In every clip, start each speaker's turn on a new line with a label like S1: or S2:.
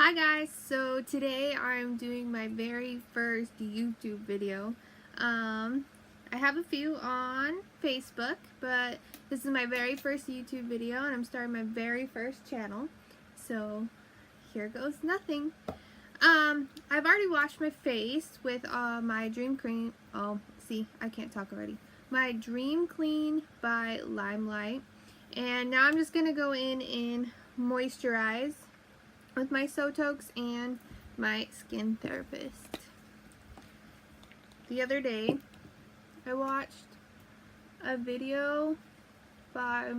S1: Hi guys, so today I'm doing my very first YouTube video. I have a few on Facebook, but this is my very first YouTube video and I'm starting my very first channel. So here goes nothing. I've already washed my face with my Dream Cream. Oh, see, I can't talk already. My Dream Clean by Limelight. And now I'm just going to go in and moisturize with my Sotokes and my skin therapist. The other day, I watched a video by,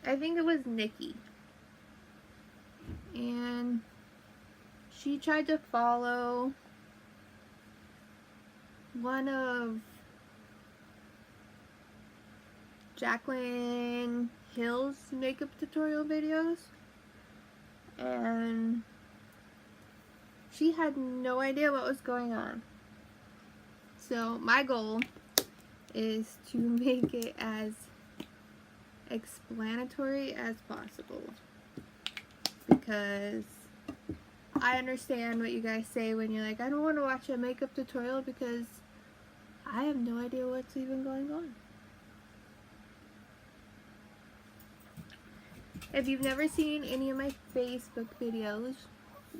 S1: I think it was Nikki, and she tried to follow one of Jaclyn Hill's makeup tutorial videos, and she had no idea what was going on. So my goal is to make it as explanatory as possible, because I understand what you guys say when you're like, I don't want to watch a makeup tutorial because I have no idea what's even going on. If you've never seen any of my Facebook videos,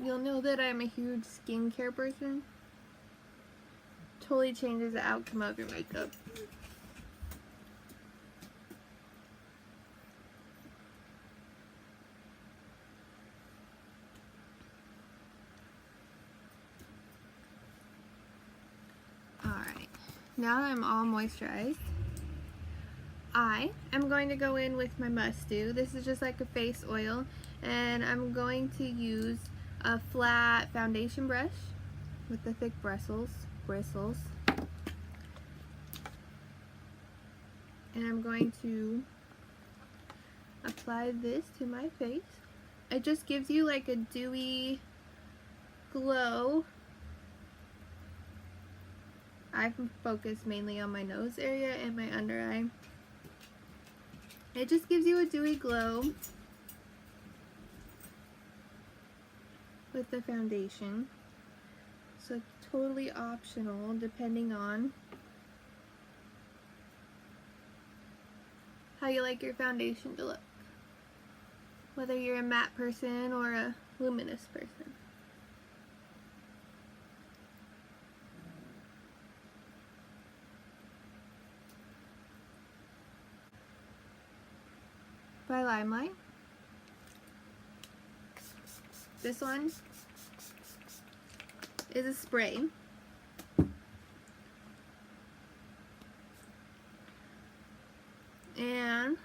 S1: you'll know that I'm a huge skincare person. Totally changes the outcome of your makeup. Alright, now that I'm all moisturized, I am going to go in with my Must Do. This is just like a face oil, and I'm going to use a flat foundation brush with the thick bristles. And I'm going to apply this to my face. It just gives you like a dewy glow. I focus mainly on my nose area and my under eye. It just gives you a dewy glow with the foundation. So it's totally optional depending on how you like your foundation to look. Whether you're a matte person or a luminous person. By Limelight. This one is a spray. And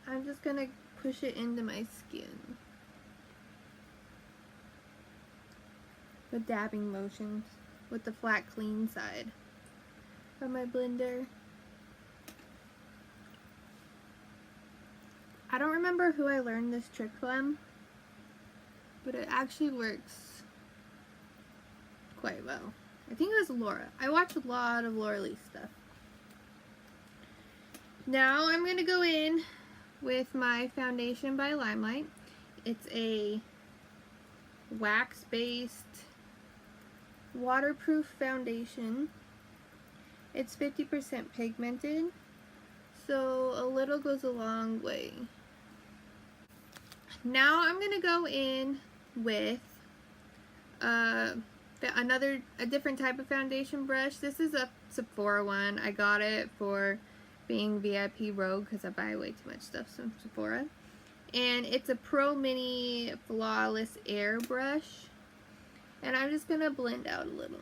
S1: I'm just going to push it into my skin with dabbing motions with the flat clean side of my blender. I don't remember who I learned this trick from, but it actually works quite well. I think it was Laura. I watch a lot of LauraLee stuff. Now I'm going to go in with my foundation by Limelight. It's a wax-based waterproof foundation. It's 50% pigmented, so a little goes a long way. Now I'm going to go in with a different type of foundation brush. This is a Sephora one. I got it for being VIP Rogue because I buy way too much stuff from Sephora. And it's a Pro Mini Flawless Airbrush. And I'm just going to blend out a little.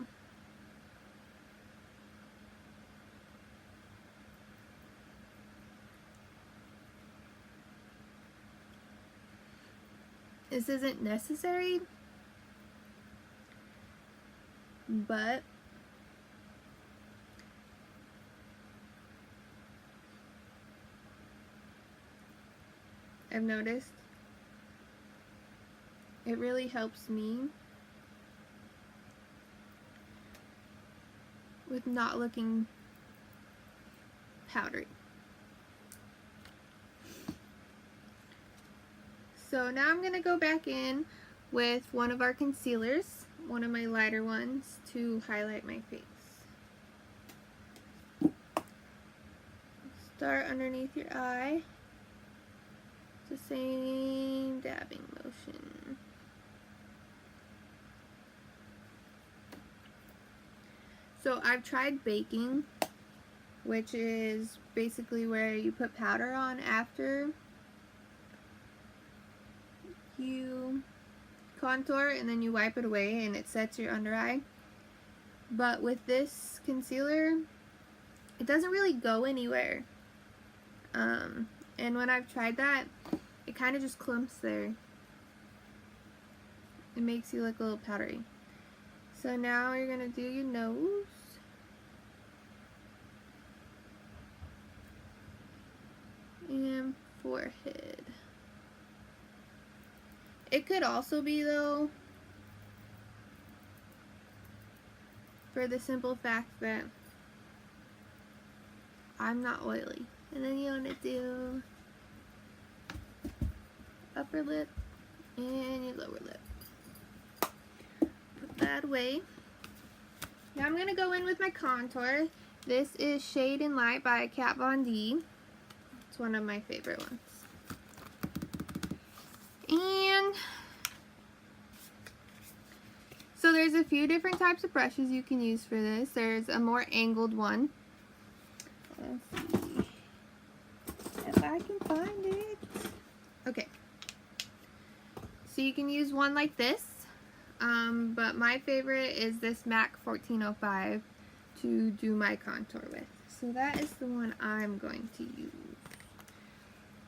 S1: This isn't necessary, but I've noticed it really helps me with not looking powdery. So now I'm going to go back in with one of our concealers, one of my lighter ones, to highlight my face. Start underneath your eye. It's the same dabbing motion. So I've tried baking, which is basically where you put powder on after you contour and then you wipe it away and it sets your under eye. But with this concealer, it doesn't really go anywhere. And when I've tried that, it kind of just clumps there. It makes you look a little powdery. So now you're going to do your nose. And forehead. It could also be, though, for the simple fact that I'm not oily. And then you want to do upper lip and your lower lip. Put that away. Now I'm going to go in with my contour. This is Shade and Light by Kat Von D. It's one of my favorite ones. And so there's a few different types of brushes you can use for this. There's a more angled one. Let's see if I can find it. Okay. So you can use one like this. But my favorite is this MAC 1405 to do my contour with. So that is the one I'm going to use.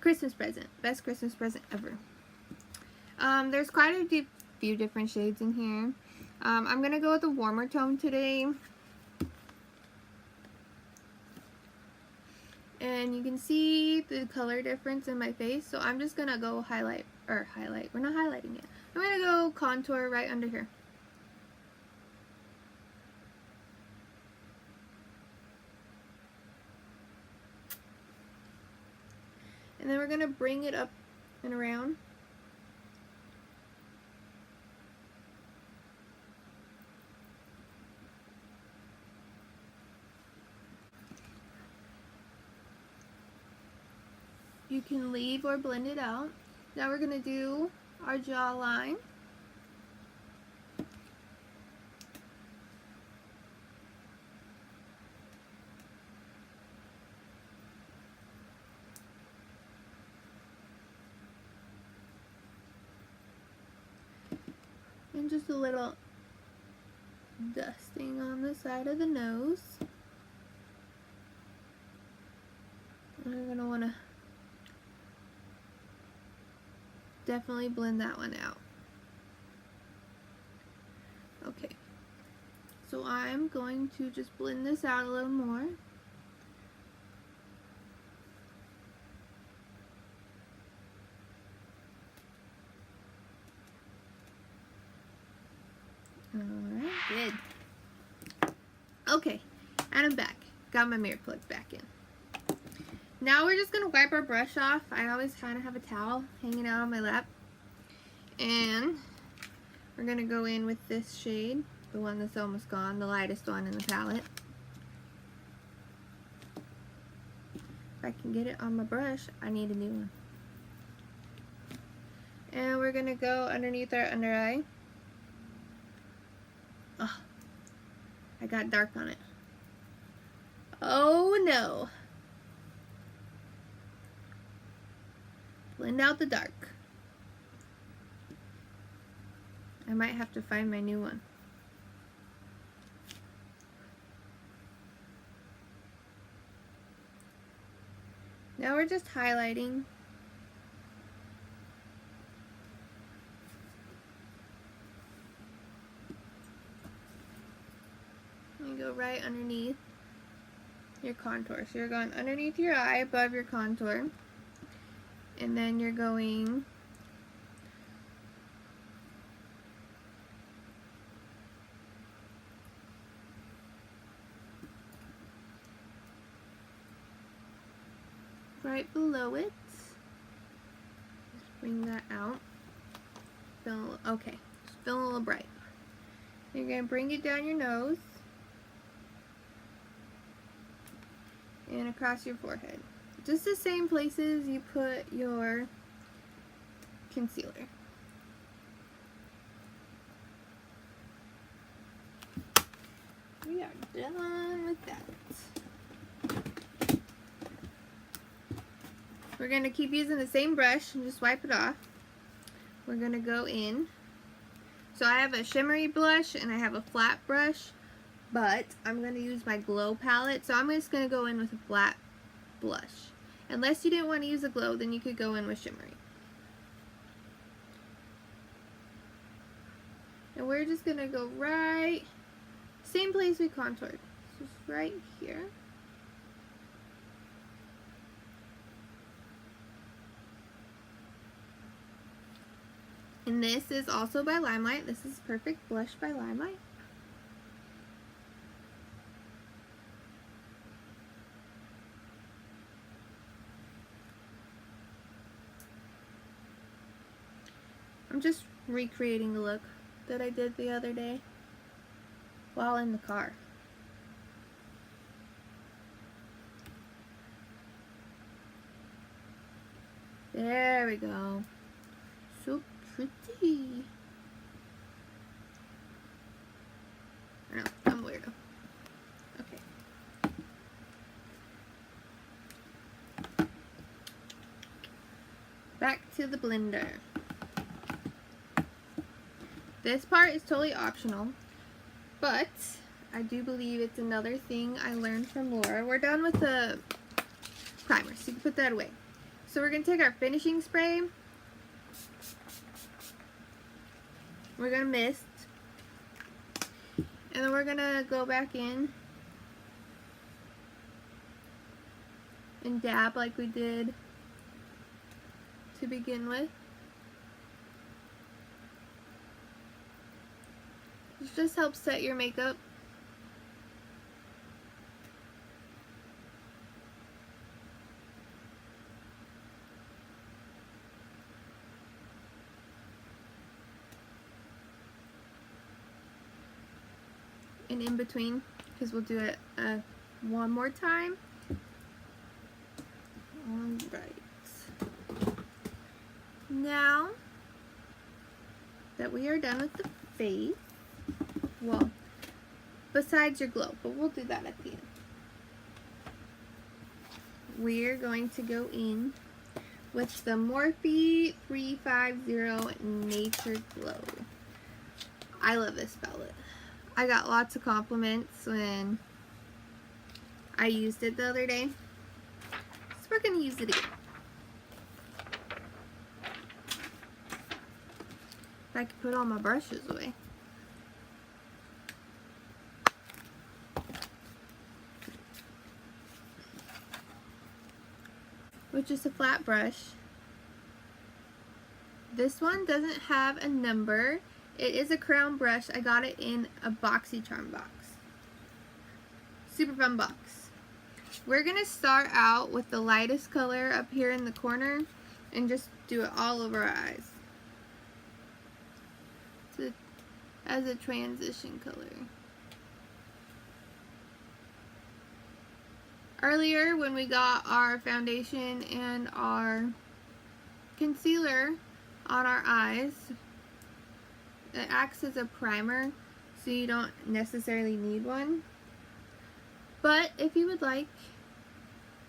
S1: Christmas present. Best Christmas present ever. There's quite a few different shades in here. I'm going to go with a warmer tone today. And you can see the color difference in my face. So I'm just going to go highlight. We're not highlighting it. I'm going to go contour right under here. And then we're going to bring it up and around. You can leave or blend it out. Now we're going to do our jawline. And just a little dusting on the side of the nose. And we're going to want to definitely blend that one out. Okay, so I'm going to just blend this out a little more. Alright, good. Okay, and I'm back. Got my mirror plugged back in. Now we're just going to wipe our brush off. I always kind of have a towel hanging out on my lap. And we're going to go in with this shade, the one that's almost gone, the lightest one in the palette. If I can get it on my brush, I need a new one. And we're going to go underneath our under eye. Oh, I got dark on it. Oh no. Blend out the dark. I might have to find my new one. Now we're just highlighting. You go right underneath your contour. So you're going underneath your eye, above your contour. And then you're going right below it. Just bring that out. feeling okay. It's feeling a little bright. You're going to bring it down your nose and across your forehead. Just the same places you put your concealer. We are done with that. We're going to keep using the same brush and just wipe it off. We're going to go in. So I have a shimmery blush and I have a flat brush, but I'm going to use my glow palette. So I'm just going to go in with a flat blush. Unless you didn't want to use a glow, then you could go in with shimmery. And we're just going to go right, same place we contoured. Just right here. And this is also by Limelight. This is Perfect Blush by Limelight. I'm just recreating the look that I did the other day while in the car. There we go. So pretty. I know, I'm a weirdo. Okay. Back to the blender. This part is totally optional, but I do believe it's another thing I learned from Laura. We're done with the primer, so you can put that away. So we're going to take our finishing spray. We're going to mist. And then we're going to go back in and dab like we did to begin with. This just helps set your makeup. And in between, because we'll do it one more time. Alright. Now that we are done with the face, well, besides your glow, but we'll do that at the end. We're going to go in with the Morphe 350 Nature Glow. I love this palette. I got lots of compliments when I used it the other day. So we're going to use it again. If I could put all my brushes away. With just a flat brush. This one doesn't have a number. It is a crown brush. I got it in a Boxycharm box. Super fun box. We're going to start out with the lightest color up here in the corner and just do it all over our eyes as a transition color. Earlier when we got our foundation and our concealer on our eyes, it acts as a primer, so you don't necessarily need one. But if you would like,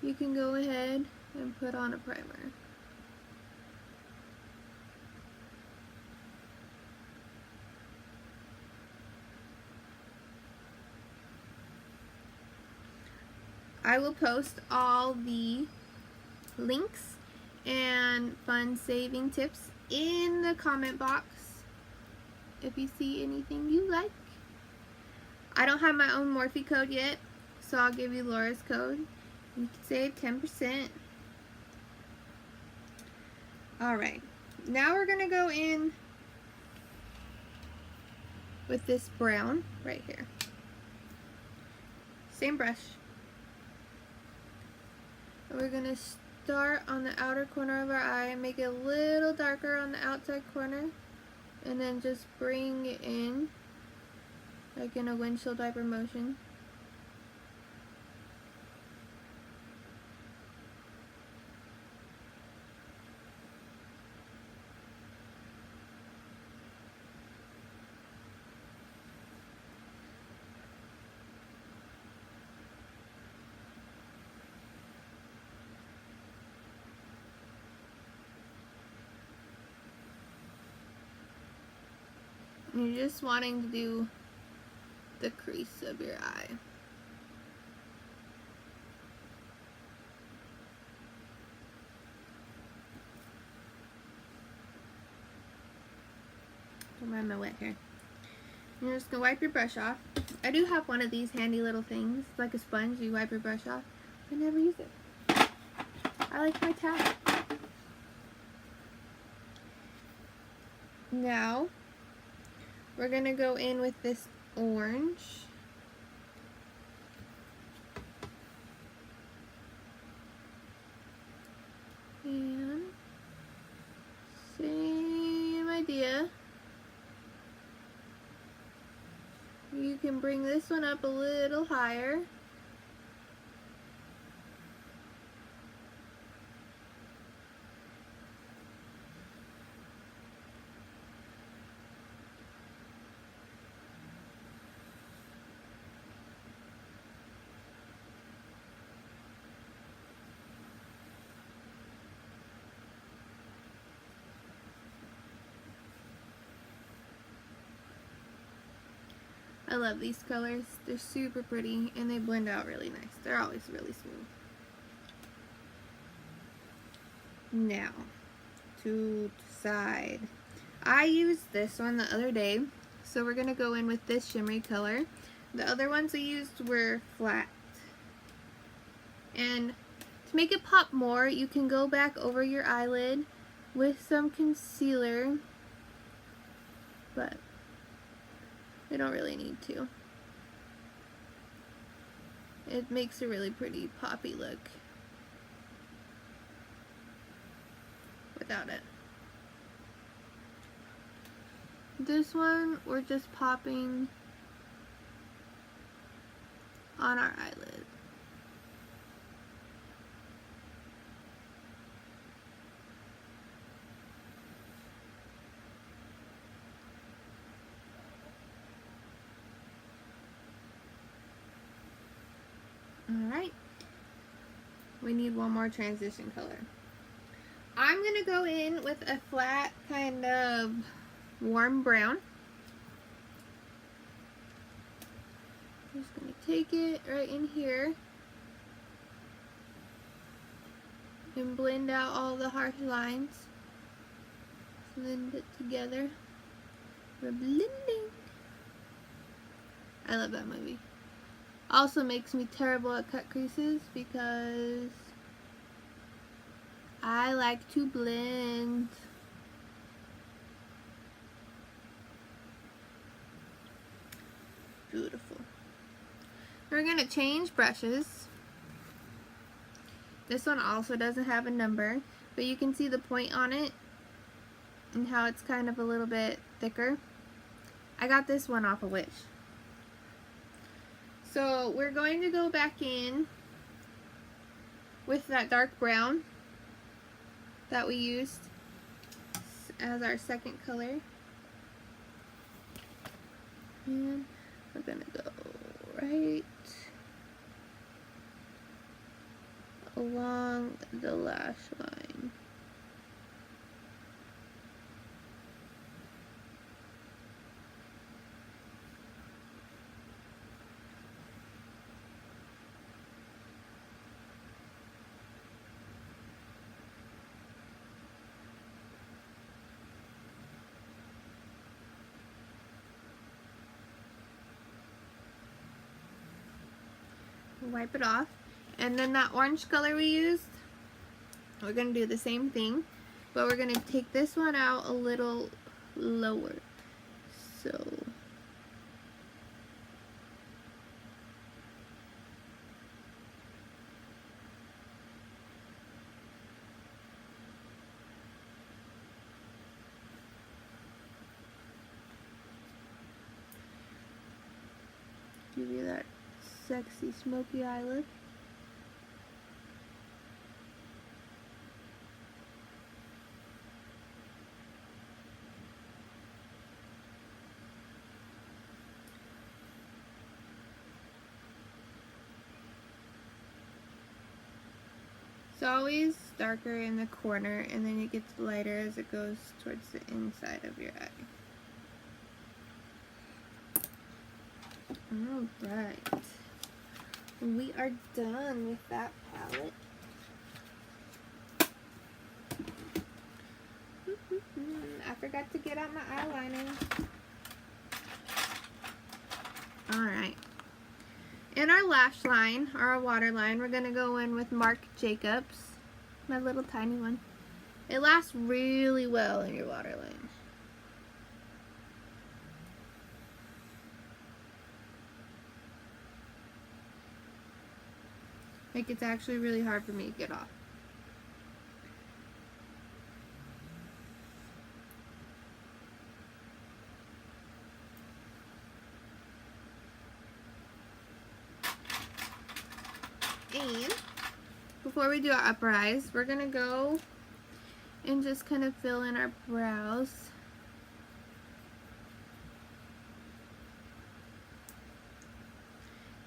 S1: you can go ahead and put on a primer. I will post all the links and fun saving tips in the comment box if you see anything you like. I don't have my own Morphe code yet, so I'll give you Laura's code. You can save 10%. Alright, now we're going to go in with this brown right here. Same brush. And we're going to start on the outer corner of our eye and make it a little darker on the outside corner. and then just bring it in like in a windshield wiper motion. And you're just wanting to do the crease of your eye. Don't mind my wet hair. You're just gonna wipe your brush off. I do have one of these handy little things, like a sponge. You wipe your brush off. I never use it. I like my towel. Now we're gonna go in with this orange. And same idea. You can bring this one up a little higher. I love these colors. They're super pretty and they blend out really nice. They're always really smooth. Now, to decide. I used this one the other day, so we're going to go in with this shimmery color. The other ones I used were flat. And to make it pop more, you can go back over your eyelid with some concealer, but I don't really need to. It makes a really pretty poppy look without it. This one we're just popping on our eyelid. Alright, we need one more transition color. I'm going to go in with a flat kind of warm brown. I'm just going to take it right in here and blend out all the harsh lines. Blend it together. We're blending. I love that movie. Also makes me terrible at cut creases because I like to blend. Beautiful. We're going to change brushes. This one also doesn't have a number, but you can see the point on it and how it's kind of a little bit thicker. I got this one off of Wish. So we're going to go back in with that dark brown that we used as our second color. And we're going to go right along the lash line. Wipe it off, and then that orange color we used, we're going to do the same thing, but we're going to take this one out a little lower. So Give you that sexy smoky eye look. It's always darker in the corner, and then it gets lighter as it goes towards the inside of your eye. Alright. We are done with that palette. I forgot to get out my eyeliner. Alright. In our lash line, or our waterline, we're going to go in with Marc Jacobs. My little tiny one. It lasts really well in your waterline. Like, it's actually really hard for me to get off. And before we do our upper eyes, we're going to go and just kind of fill in our brows.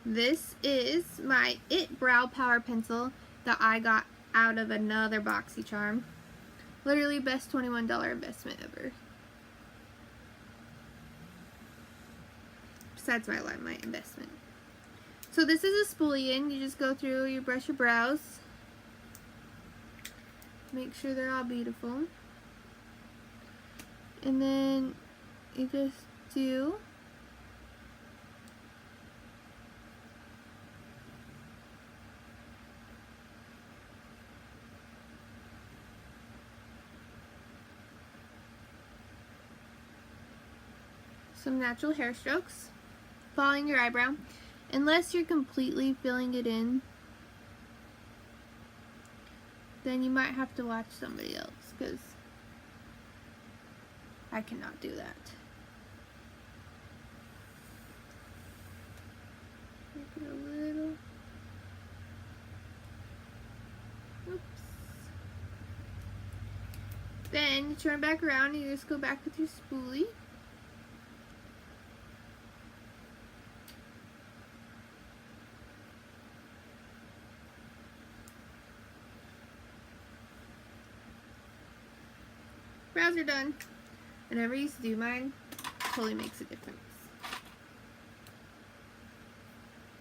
S1: This is my It Brow Power Pencil that I got out of another Boxycharm. Literally best $21 investment ever. Besides my Limelight investment. So this is a spoolie-in. You just go through, you brush your brows. Make sure they're all beautiful. And then you just do some natural hair strokes, following your eyebrow. Unless you're completely filling it in, then you might have to watch somebody else, because I cannot do that. Make it a little. Oops. Then you turn back around and you just go back with your spoolie. Brows are done. I never used to do mine. Totally makes a difference.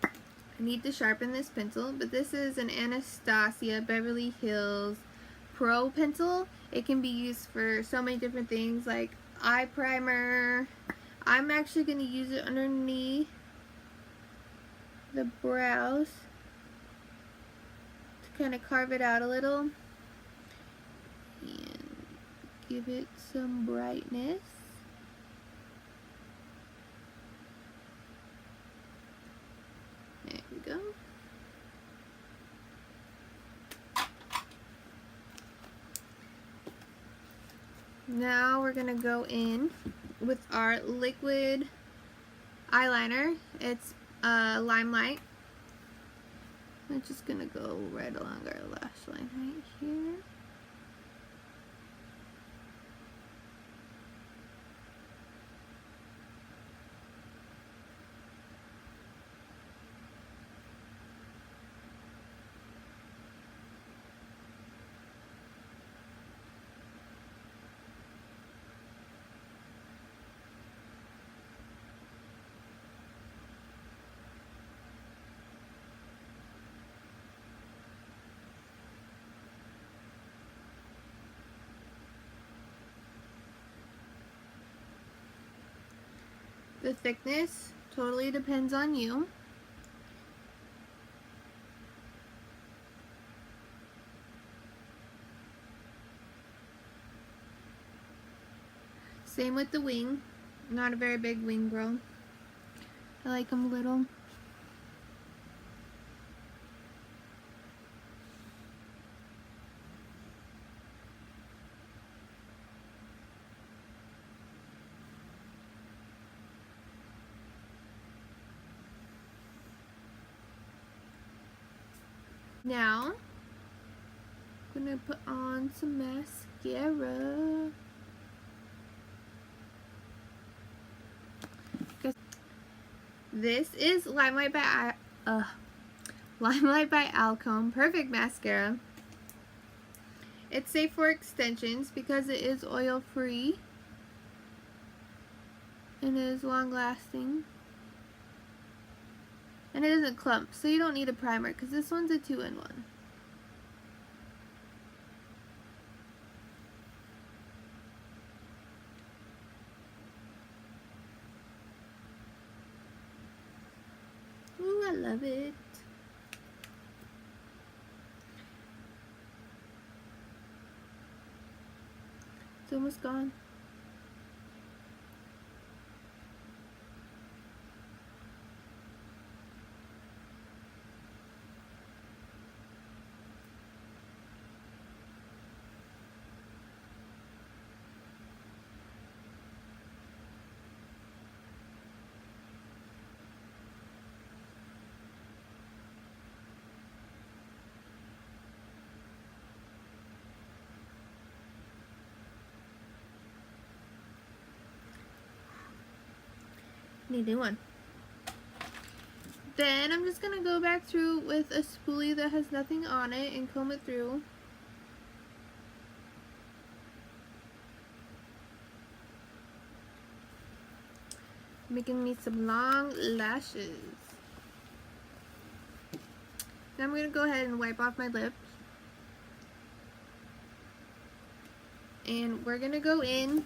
S1: I need to sharpen this pencil, but this is an Anastasia Beverly Hills Pro pencil. It can be used for so many different things, like eye primer. I'm actually going to use it underneath the brows to kind of carve it out a little. Give it some brightness. There we go. Now we're gonna go in with our liquid eyeliner. It's Limelight. I'm just gonna go right along our lash line right here. The thickness totally depends on you. Same with the wing. Not a very big wing girl. I like them little. Now, I'm gonna put on some mascara. This is Limelight by Alcone Perfect Mascara. It's safe for extensions because it is oil free and it is long lasting. And it doesn't clump, so you don't need a primer because this one's a 2-in-1. Ooh, I love it. It's almost gone. Need a new one. Then I'm just going to go back through with a spoolie that has nothing on it and comb it through. Making me some long lashes. Now I'm going to go ahead and wipe off my lips. And we're going to go in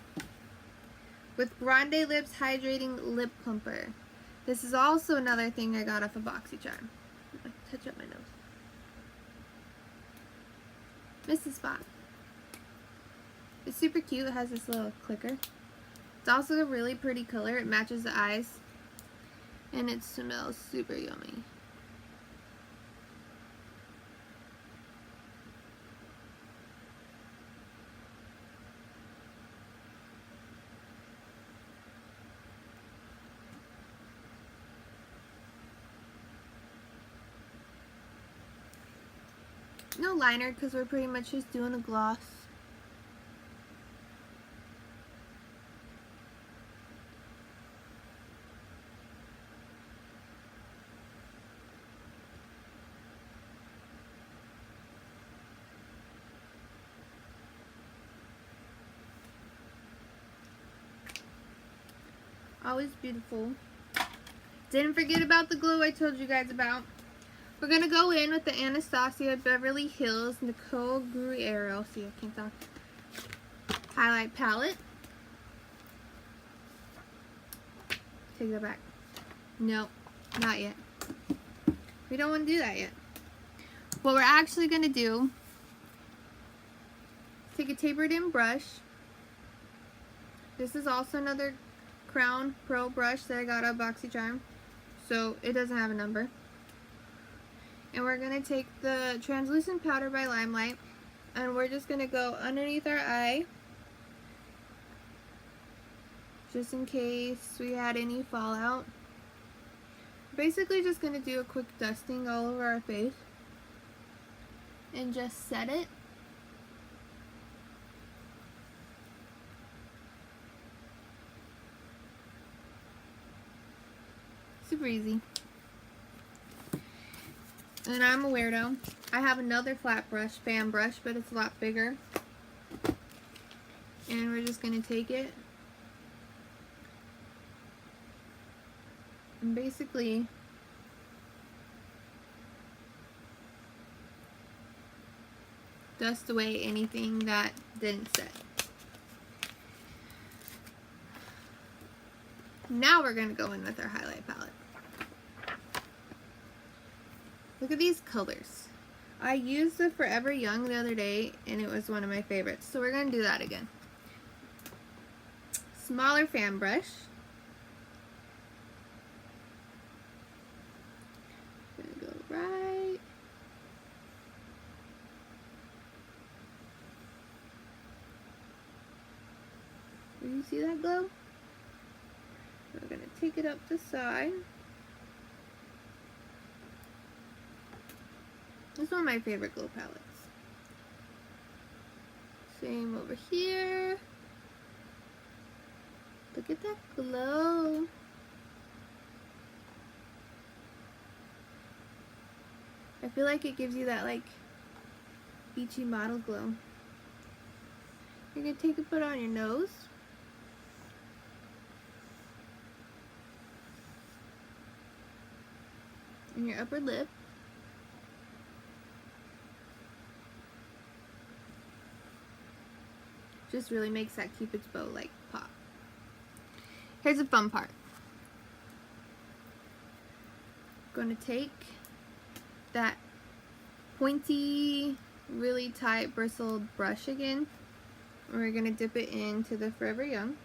S1: with Grande Lips Hydrating Lip Plumper. This is also another thing I got off of Boxycharm. Touch up my nose. Missed the spot. It's super cute. It has this little clicker. It's also a really pretty color. It matches the eyes. And it smells super yummy. No liner because we're pretty much just doing a gloss. Always beautiful. Didn't forget about the glue I told you guys about. We're going to go in with the Anastasia Beverly Hills Nicole Guerrero. See, I can't talk. Highlight palette. Take that back. Nope, not yet. We don't want to do that yet. What we're actually going to do is take a tapered in brush. This is also another Crown Pro brush that I got at Boxycharm. So it doesn't have a number. And we're going to take the translucent powder by Limelight and we're just going to go underneath our eye just in case we had any fallout. Basically just going to do a quick dusting all over our face and just set it. Super easy. And I'm a weirdo. I have another flat brush, fan brush, but it's a lot bigger. And we're just going to take it and basically dust away anything that didn't set. Now we're going to go in with our highlight palette. Look at these colors. I used the Forever Young the other day and it was one of my favorites. So we're going to do that again. Smaller fan brush. Gonna go right. Do you see that glow? We're going to take it up the side. This is one of my favorite glow palettes. Same over here. Look at that glow. I feel like it gives you that like beachy model glow. You're gonna take a put on your nose. And your upper lip. Just really makes that Cupid's bow like pop. Here's the fun part. I'm going to take that pointy, really tight bristled brush again. We're going to dip it into the Forever Young.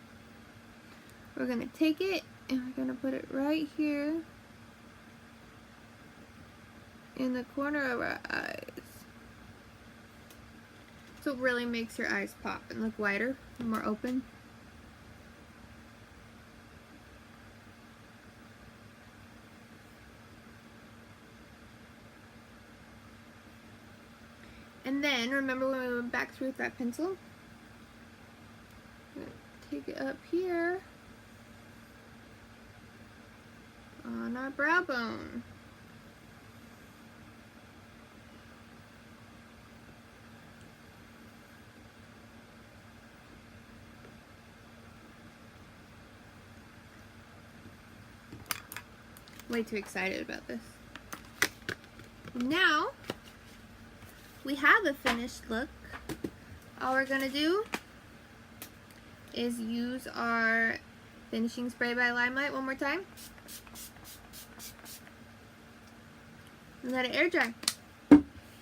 S1: We're going to take it and we're going to put it right here in the corner of our eyes. So it really makes your eyes pop and look wider and more open. And then, remember when we went back through with that pencil? I'm going to take it up here on our brow bone. Way too excited about this. Now, we have a finished look. All we're gonna do is use our finishing spray by Limelight one more time. And let it air dry.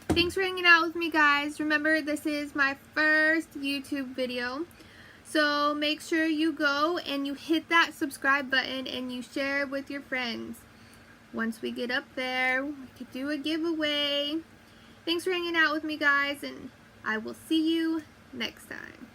S1: Thanks for hanging out with me, guys. Remember, this is my first YouTube video. So make sure you go and you hit that subscribe button and you share it with your friends. Once we get up there, we could do a giveaway. Thanks for hanging out with me, guys, and I will see you next time.